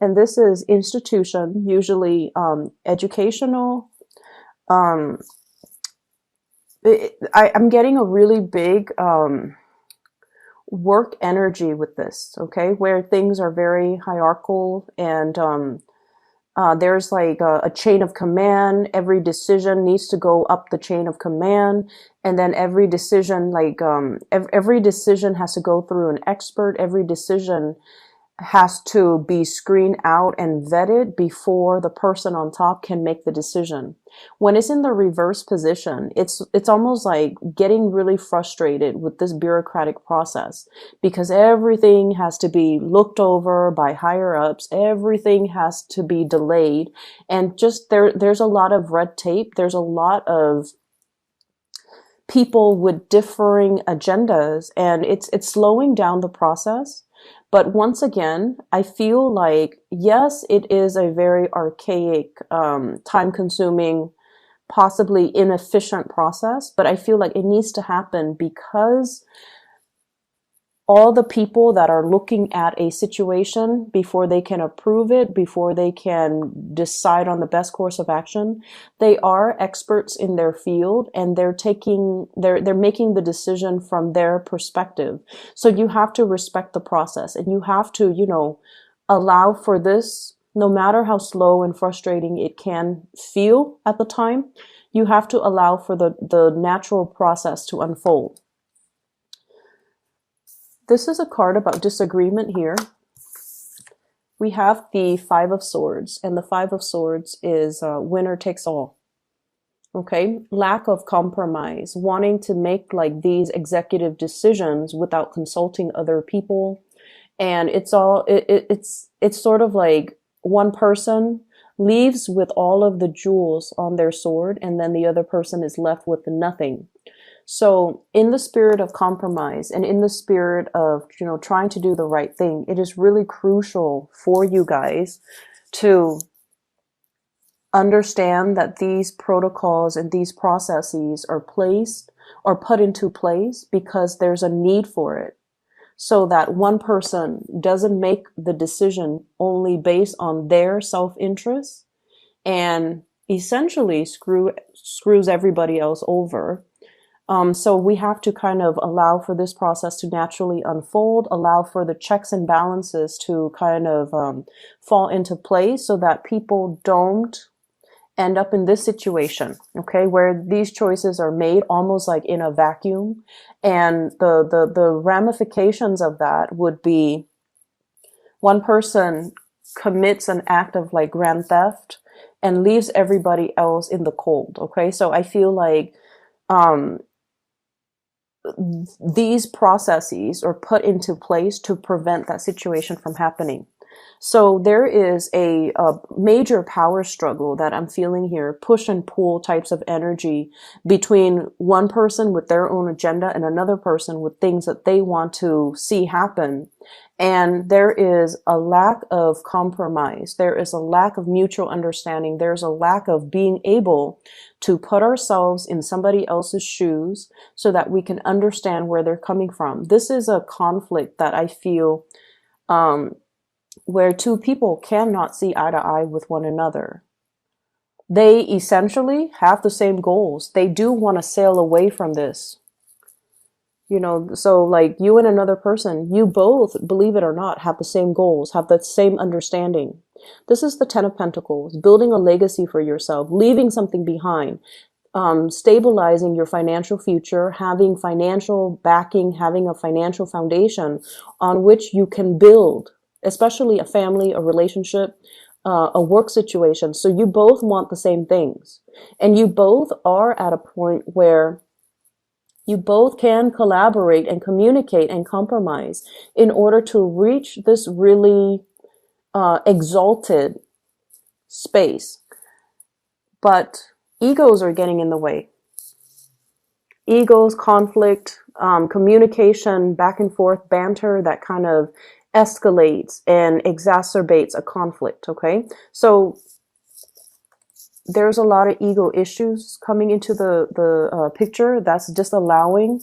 And this is institution, usually educational. Um, I'm getting a really big work energy with this, okay, where things are very hierarchical and there's like a chain of command. Every decision needs to go up the chain of command, and then every decision, like every decision has to go through an expert. Every decision has to be screened out and vetted before the person on top can make the decision. When it's in the reverse position, it's almost like getting really frustrated with this bureaucratic process because everything has to be looked over by higher ups, everything has to be delayed, and just there's a lot of red tape, there's a lot of people with differing agendas, and it's slowing down the process. But once again, I feel like, yes, it is a very archaic, time consuming, possibly inefficient process, but I feel like it needs to happen because all the people that are looking at a situation before they can approve it, before they can decide on the best course of action, they are experts in their field and they're making the decision from their perspective. So you have to respect the process and you have to, allow for this, no matter how slow and frustrating it can feel at the time, you have to allow for the natural process to unfold. This is a card about disagreement here. We have the Five of Swords, and the Five of Swords is winner takes all. Okay, lack of compromise, wanting to make like these executive decisions without consulting other people, and it's sort of like one person leaves with all of the jewels on their sword, and then the other person is left with nothing. So in the spirit of compromise and in the spirit of, trying to do the right thing, it is really crucial for you guys to understand that these protocols and these processes are placed or put into place because there's a need for it. So that one person doesn't make the decision only based on their self-interest and essentially screws everybody else over. So we have to kind of allow for this process to naturally unfold, allow for the checks and balances to kind of fall into place so that people don't end up in this situation, okay, where these choices are made almost like in a vacuum. And the ramifications of that would be one person commits an act of like grand theft and leaves everybody else in the cold, okay? So I feel like these processes are put into place to prevent that situation from happening. So there is a major power struggle that I'm feeling here, push and pull types of energy between one person with their own agenda and another person with things that they want to see happen. And there is a lack of compromise. There is a lack of mutual understanding. There's a lack of being able to put ourselves in somebody else's shoes so that we can understand where they're coming from. This is a conflict that I feel where two people cannot see eye to eye with one another. They essentially have the same goals. They do want to sail away from this. So like you and another person, you both, believe it or not, have the same goals, have the same understanding. This is the Ten of Pentacles, building a legacy for yourself, leaving something behind, stabilizing your financial future, having financial backing, having a financial foundation on which you can build, especially a family, a relationship, a work situation. So you both want the same things. And you both are at a point where you both can collaborate and communicate and compromise in order to reach this really exalted space. But egos are getting in the way. Egos, conflict, communication, back and forth, banter, that kind of escalates and exacerbates a conflict, okay? So there's a lot of ego issues coming into the picture that's disallowing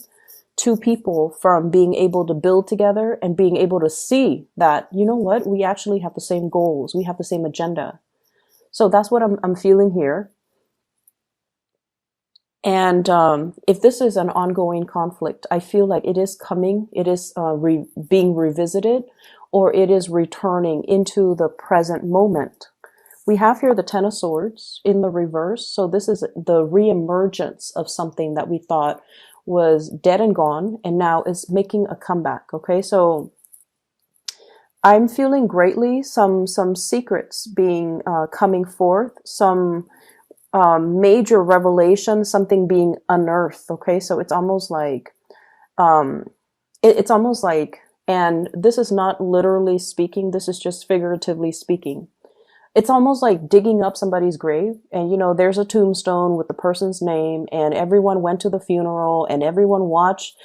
two people from being able to build together and being able to see that, you know what, we actually have the same goals, we have the same agenda. So that's what I'm feeling here. And if this is an ongoing conflict, I feel like it is coming, it is being revisited, or it is returning into the present moment. We have here the Ten of Swords in the reverse. So this is the reemergence of something that we thought was dead and gone, and now is making a comeback. Okay, so I'm feeling greatly some secrets being coming forth, some major revelation, something being unearthed. Okay, so it's almost like it's almost like, and this is not literally speaking, this is just figuratively speaking. It's almost like digging up somebody's grave, and you know, there's a tombstone with the person's name, and everyone went to the funeral, and everyone watched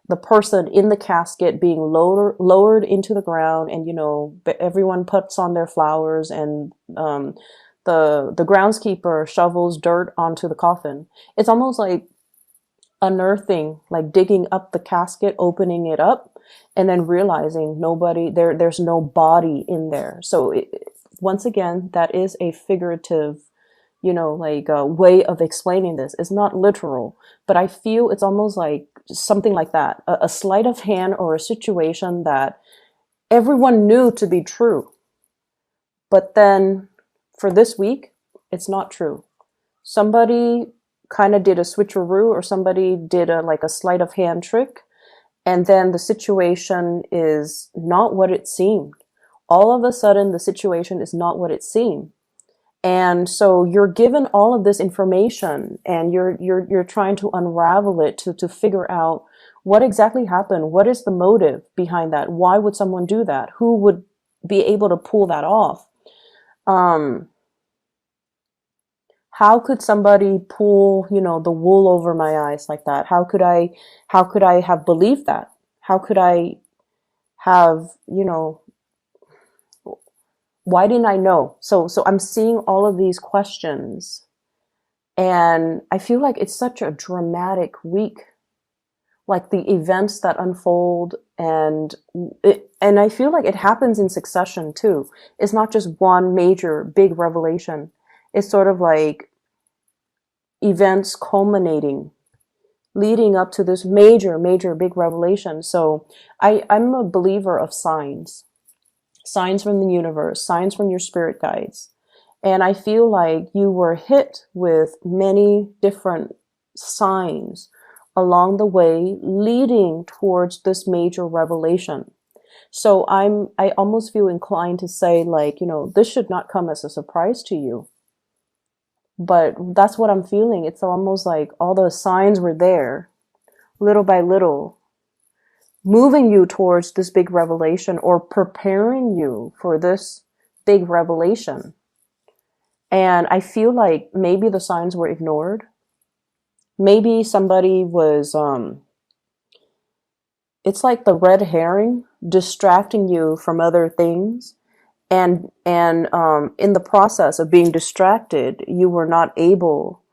the person in the casket being lowered into the ground, and you know, everyone puts on their flowers, and the groundskeeper shovels dirt onto the coffin. It's almost like unearthing, like digging up the casket, opening it up, and then realizing there's no body in there. So once again, that is a figurative, you know, like a way of explaining this. It's not literal, but I feel it's almost like something like that, a sleight of hand or a situation that everyone knew to be true. But then for this week, it's not true. Somebody kind of did a switcheroo, or somebody did like a sleight of hand trick, and then the situation is not what it seemed. All of a sudden, the situation is not what it seemed. And so you're given all of this information, and you're trying to unravel it to figure out what exactly happened. What is the motive behind that? Why would someone do that? Who would be able to pull that off? How could somebody pull, you know, the wool over my eyes like that? How could I have believed that? How could I have, you know, why didn't I know? So I'm seeing all of these questions, and I feel like it's such a dramatic week, like the events that unfold, and I feel like it happens in succession too. It's not just one major big revelation. It's sort of like events culminating, leading up to this major big revelation. So I'm a believer of signs from the universe, signs from your spirit guides. And I feel like you were hit with many different signs along the way leading towards this major revelation. So I almost feel inclined to say, like, you know, this should not come as a surprise to you. But that's what I'm feeling. It's almost like all the signs were there, little by little, moving you towards this big revelation, or preparing you for this big revelation. And I feel like maybe the signs were ignored. Maybe somebody was, it's like the red herring distracting you from other things. And in the process of being distracted, you were not able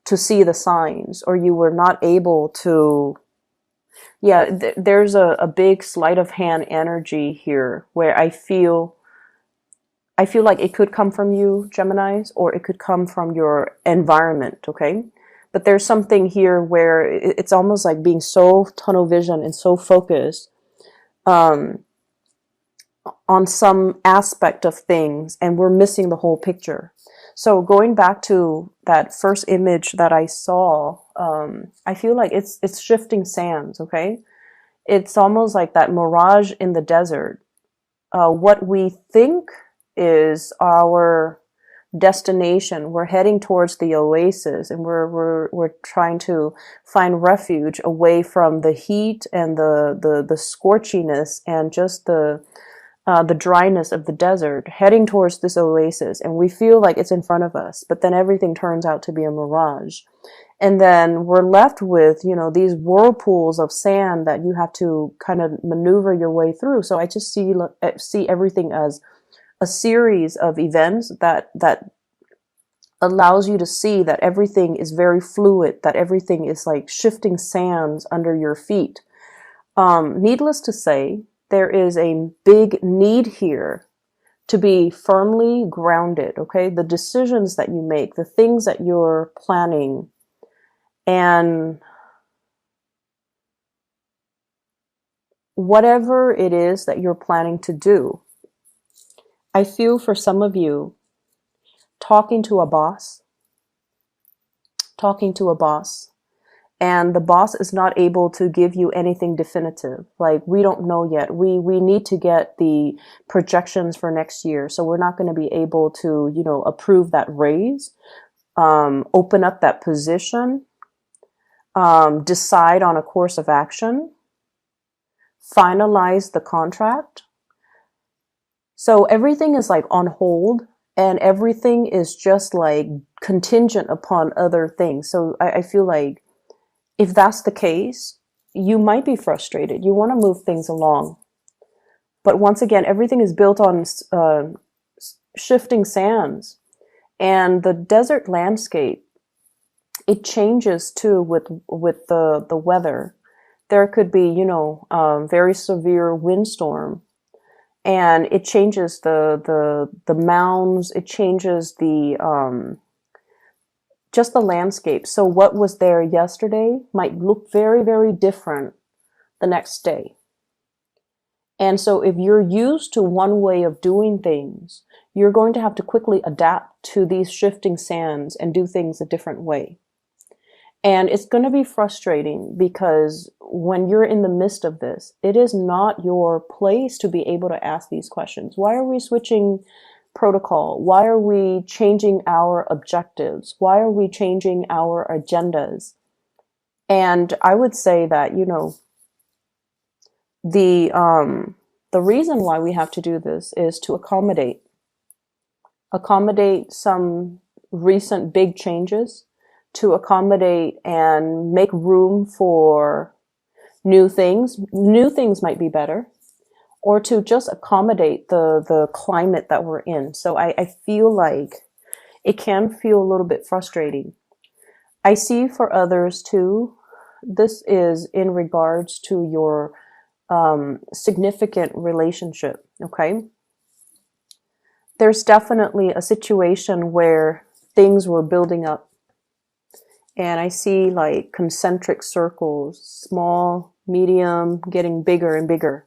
to see the signs, or you were not able to, there's a big sleight of hand energy here where I feel like it could come from you, Geminis, or it could come from your environment, okay? But there's something here where it's almost like being so tunnel vision and so focused on some aspect of things, and we're missing the whole picture. So going back to that first image that I saw, I feel like it's shifting sands, okay? It's almost like that mirage in the desert. What we think is our destination, we're heading towards the oasis, and we're trying to find refuge away from the heat and the scorchiness and just the dryness of the desert, heading towards this oasis, and we feel like it's in front of us, but then everything turns out to be a mirage. And then we're left with, you know, these whirlpools of sand that you have to kind of maneuver your way through. So I just see everything as a series of events that allows you to see that everything is very fluid, that everything is like shifting sands under your feet. Needless to say, there is a big need here to be firmly grounded, okay? The decisions that you make, the things that you're planning, and whatever it is that you're planning to do. I feel for some of you, talking to a boss, and the boss is not able to give you anything definitive. Like, we don't know yet. We need to get the projections for next year. So we're not going to be able to, approve that raise, open up that position, decide on a course of action, finalize the contract. So everything is like on hold, and everything is just like contingent upon other things. So I feel like if that's the case, you might be frustrated. You want to move things along. But once again, everything is built on shifting sands. And the desert landscape, it changes too with the weather. There could be, very severe windstorm. And it changes the mounds, it changes just the landscape. So what was there yesterday might look very, very different the next day. And so if you're used to one way of doing things, you're going to have to quickly adapt to these shifting sands and do things a different way. And it's going to be frustrating because when you're in the midst of this, it is not your place to be able to ask these questions. Why are we switching protocol? Why are we changing our objectives? Why are we changing our agendas? And I would say that, the reason why we have to do this is to accommodate some recent big changes, to accommodate and make room for new things. New things might be better, or to just accommodate the climate that we're in. So I feel like it can feel a little bit frustrating. I see for others too, this is in regards to your significant relationship, okay? There's definitely a situation where things were building up. And I see like concentric circles, small, medium, getting bigger and bigger.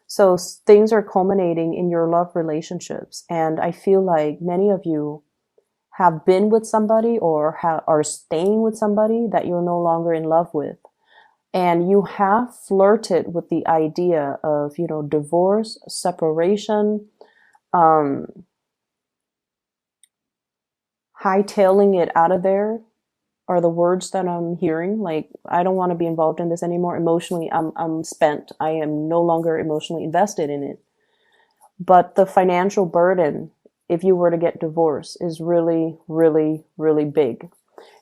So things are culminating in your love relationships. And I feel like many of you have been with somebody or are staying with somebody that you're no longer in love with. And you have flirted with the idea of, divorce, separation, hightailing it out of there are the words that I'm hearing. Like, I don't want to be involved in this anymore. Emotionally, I'm spent. I am no longer emotionally invested in it. But the financial burden, if you were to get divorced, is really, really, really big.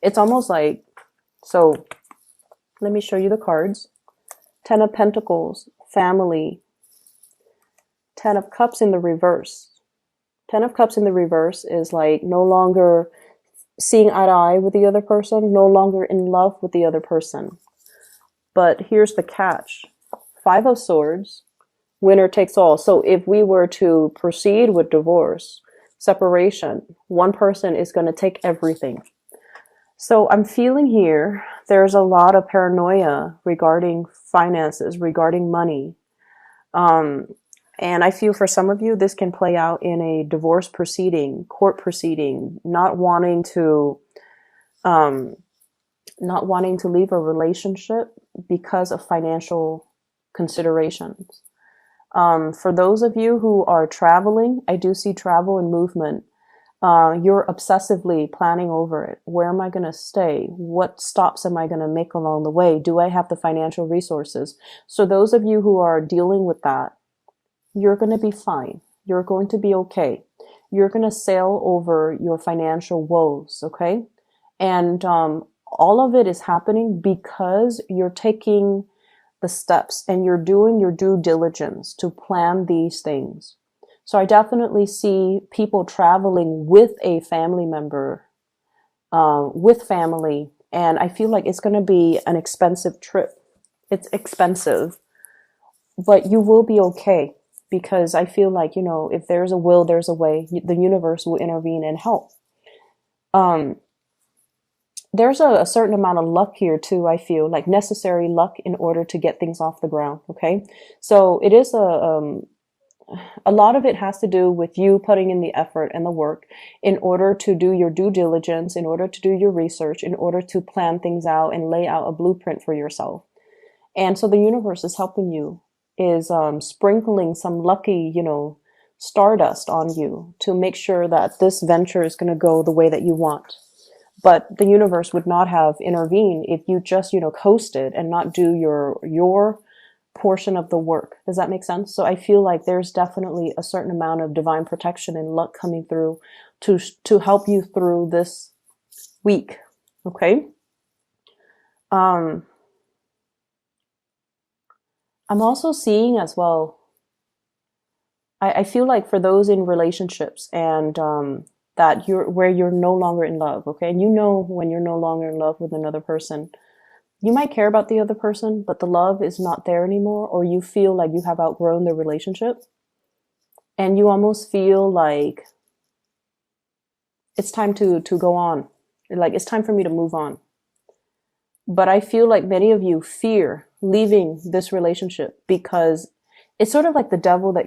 It's almost like, so let me show you the cards. 10 of Pentacles, family. 10 of Cups in the reverse. 10 of Cups in the reverse is like no longer seeing eye to eye with the other person, no longer in love with the other person. But here's the catch. 5 of Swords, winner takes all. So if we were to proceed with divorce, separation, one person is going to take everything. So I'm feeling here, there's a lot of paranoia regarding finances, regarding money. And I feel for some of you, this can play out in a divorce proceeding, court proceeding, not wanting to leave a relationship because of financial considerations. For those of you who are traveling, I do see travel and movement. You're obsessively planning over it. Where am I going to stay? What stops am I going to make along the way? Do I have the financial resources? So those of you who are dealing with that, you're going to be fine. You're going to be okay. You're going to sail over your financial woes, okay? And all of it is happening because you're taking the steps and you're doing your due diligence to plan these things. So I definitely see people traveling with a family member, with family, and I feel like it's going to be an expensive trip. It's expensive. but you will be okay, because I feel like, if there's a will, there's a way. The universe will intervene and help. Um, there's a certain amount of luck here too, I feel like necessary luck in order to get things off the ground. Okay. So it is a lot of it has to do with you putting in the effort and the work in order to do your due diligence, in order to do your research, in order to plan things out and lay out a blueprint for yourself. And so the universe is helping you, is sprinkling some lucky, stardust on you to make sure that this venture is going to go the way that you want. But the universe would not have intervened if you just, coasted and not do your portion of the work. Does that make sense? So I feel like there's definitely a certain amount of divine protection and luck coming through to help you through this week. Okay. I'm also seeing as well, I feel like for those in relationships and that you're no longer in love, okay? And when you're no longer in love with another person, you might care about the other person, but the love is not there anymore, or you feel like you have outgrown the relationship, and you almost feel like it's time to go on. Like, it's time for me to move on. But I feel like many of you fear leaving this relationship because it's sort of like the devil that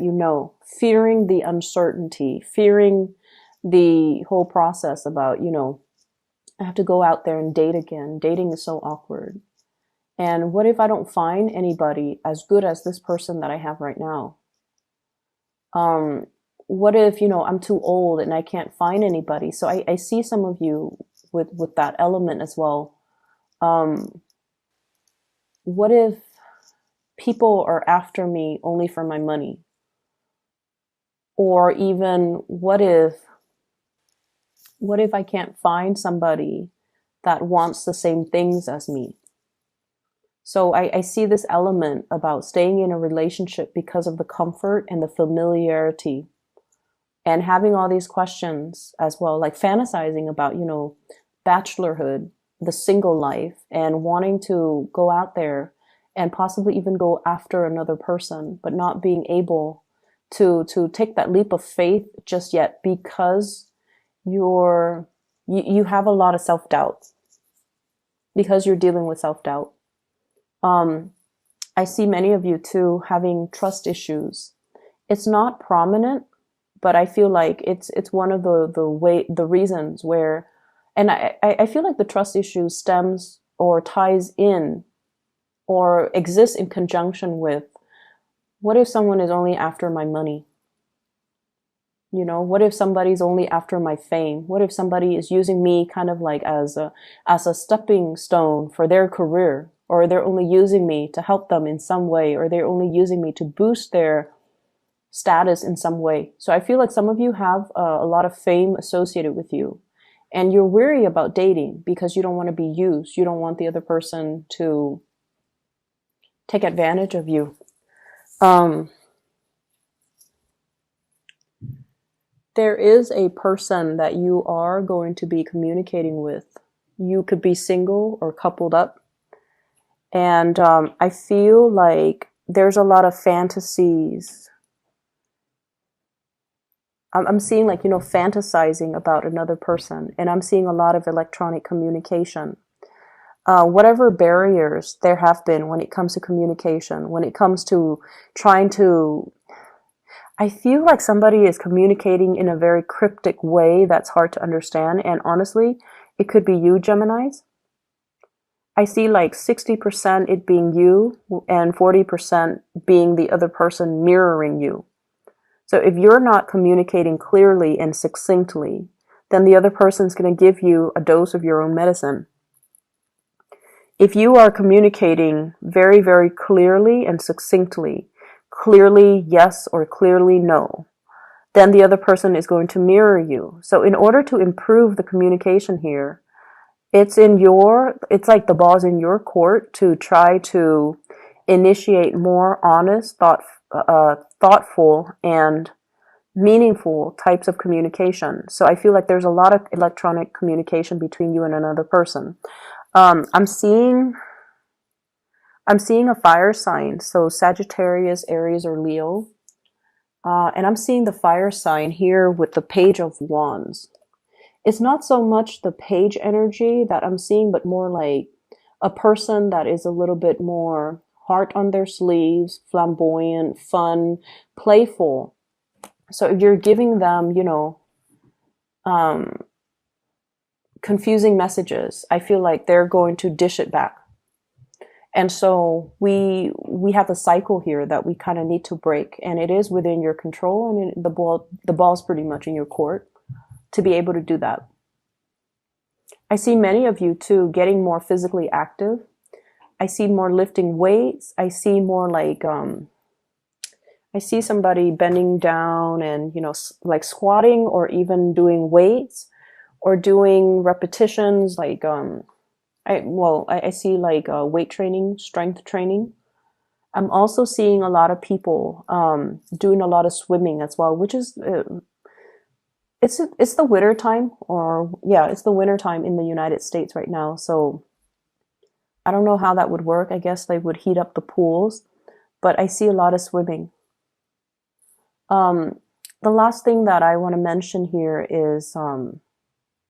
fearing the uncertainty, fearing the whole process about, I have to go out there and date again. Dating is so awkward. And what if I don't find anybody as good as this person that I have right now? What if, I'm too old and I can't find anybody? So I see some of you with that element as well. What if people are after me only for my money? Or even what if I can't find somebody that wants the same things as me? So I see this element about staying in a relationship because of the comfort and the familiarity, and having all these questions as well, like fantasizing about, bachelorhood, the single life, and wanting to go out there and possibly even go after another person, but not being able to take that leap of faith just yet because you have a lot of self-doubt, because you're dealing with self-doubt. I see many of you too having trust issues. It's not prominent, but I feel like it's one of the reasons where, and I feel like the trust issue stems or ties in or exists in conjunction with, what if someone is only after my money? What if somebody's only after my fame? What if somebody is using me kind of like as a stepping stone for their career? Or they're only using me to help them in some way, or they're only using me to boost their status in some way. So I feel like some of you have a lot of fame associated with you, and you're weary about dating because you don't want to be used. You don't want the other person to take advantage of you. There is a person that you are going to be communicating with. You could be single or coupled up. And I feel like there's a lot of fantasies. I'm seeing like, fantasizing about another person. And I'm seeing a lot of electronic communication. Whatever barriers there have been when it comes to communication, when it comes to trying to... I feel like somebody is communicating in a very cryptic way that's hard to understand. And honestly, it could be you, Geminis. I see like 60% it being you and 40% being the other person mirroring you. So if you're not communicating clearly and succinctly, then the other person's going to give you a dose of your own medicine. If you are communicating very, very clearly and succinctly, clearly yes or clearly no, then the other person is going to mirror you. So in order to improve the communication here, it's like the ball's in your court to try to initiate more honest, thoughtful, and meaningful types of communication. So I feel like there's a lot of electronic communication between you and another person. I'm seeing I'm seeing a fire sign, so Sagittarius, Aries, or Leo. And I'm seeing the fire sign here with the Page of Wands. It's not so much the page energy that I'm seeing, but more like a person that is a little bit more heart on their sleeves, flamboyant, fun, playful. So if you're giving them, um, confusing messages, I feel like they're going to dish it back. And so we have a cycle here that we kind of need to break, and it is within your control, and the ball's pretty much in your court to be able to do that. I see many of you too getting more physically active. I see more lifting weights. I see more like I see somebody bending down and like squatting or even doing weights or doing repetitions like I see like weight training, strength training. I'm also seeing a lot of people doing a lot of swimming as well, which is it's the winter time, or yeah, it's the winter time in the United States right now. So I don't know how that would work. I guess they would heat up the pools, but I see a lot of swimming. The last thing that I want to mention here is